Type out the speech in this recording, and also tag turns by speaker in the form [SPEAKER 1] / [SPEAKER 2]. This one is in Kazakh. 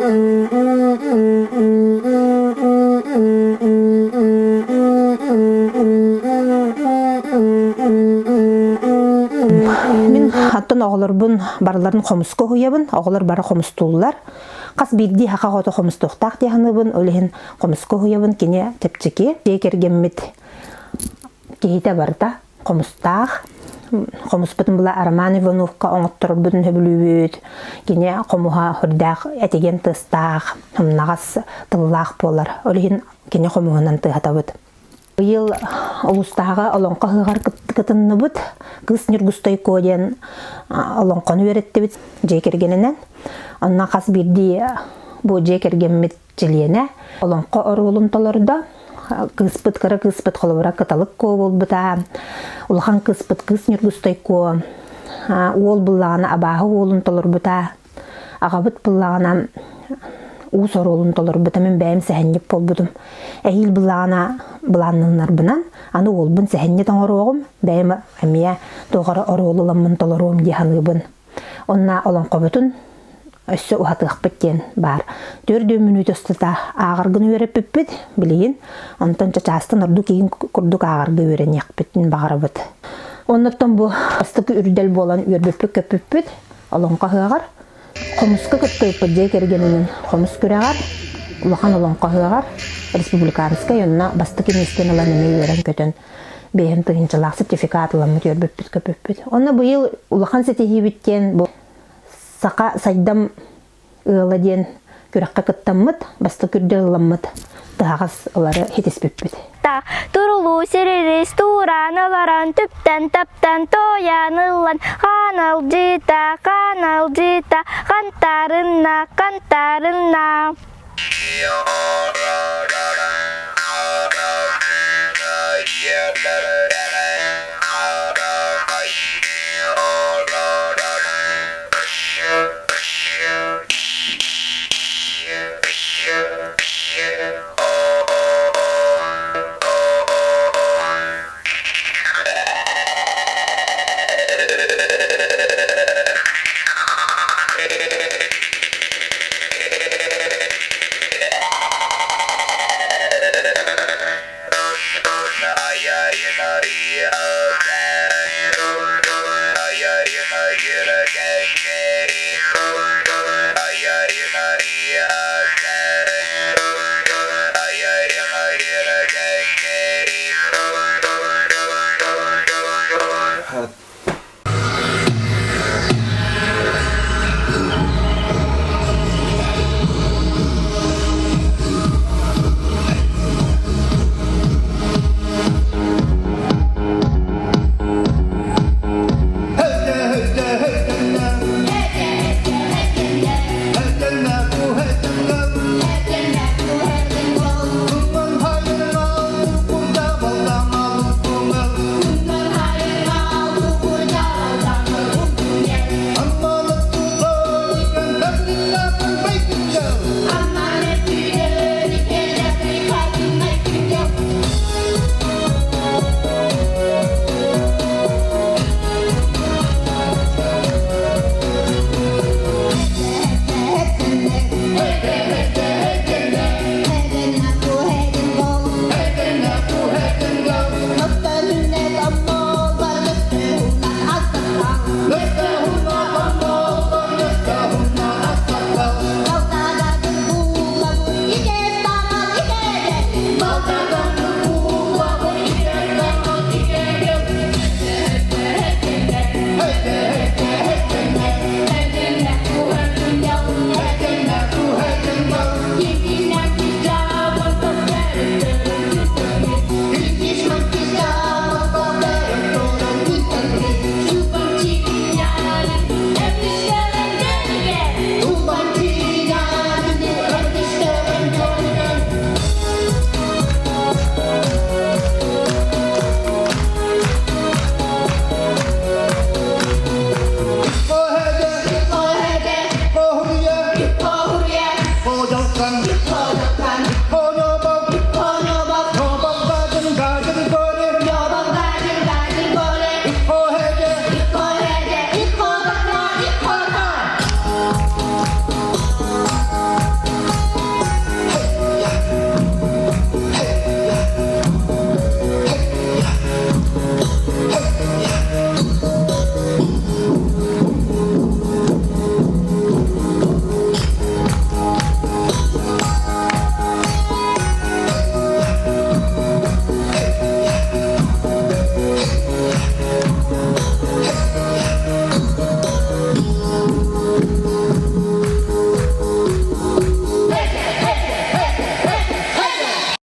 [SPEAKER 1] Мен аттан оғыларбын барларын қомысқа қойабын, оғылар бары қомыстулар. Қас бирди хақа қоты қомыстуқтақ дейханыбын, өліхін қомысқа қойабын, кене тепчеке, жекергенмет кейті барда қомыстақ. Қомыс бұтын бұла Арман Ивановқа оңыттыр бұтын хөбілует, кене қомуға хүрдақ әтеген тыстақ, нағас тыллақ болар, өліхін кене қомуғынан тығата бұд. Бұл ұлыстағы олонқа ғығар кытынны бұд, қыз нүргістой көден олонқаны өретті бұд жекергенінен. Онна қас бірді бұл жекергенмет желені олонқа орғылын толырда. Кыспыт кара кыспыт холовра каталык ко бол бута улхан кыспыт кыс нүргүстой ко ол буллагана абагы олун толор бута агабыт буллагана усор олун толор бута мен бәйм сәһеннип бол будум әйил буллагана буланныңнар бынан аны ол бун сәһенне тоңорогум бәйм әмия тогара оролуламын толором диханыбын онна олон кобутун өссө ухатык беттен бар. 4 минут остата агыргын өрөп бүппүт билейин. Онтон чачастын орду кийин курдук агыргы өрөн якпыттын багарабыт. Оннотон бу астыкы үрдел болан өрбөппүк көппүт. Олонка хыгар. Комуска кыттып жекергенинен комус көрөгөр. Улахан олонка хыгар. Республиканская онна бастык эместен алан эме өрөн көтөн. Бейин тыгынчылык сертификатларын өрбөппүт көппүт. Онна быйыл улахан сетеги биттен бу Сақа сайдам ылладен күрәккә кыттаммыт, басты күрдәлламмыт. Тагыз олары хитеспеппит.
[SPEAKER 2] Турулу серерес тураналаран түптән таптан тоянылан канал жита, кантарына.
[SPEAKER 3] Kan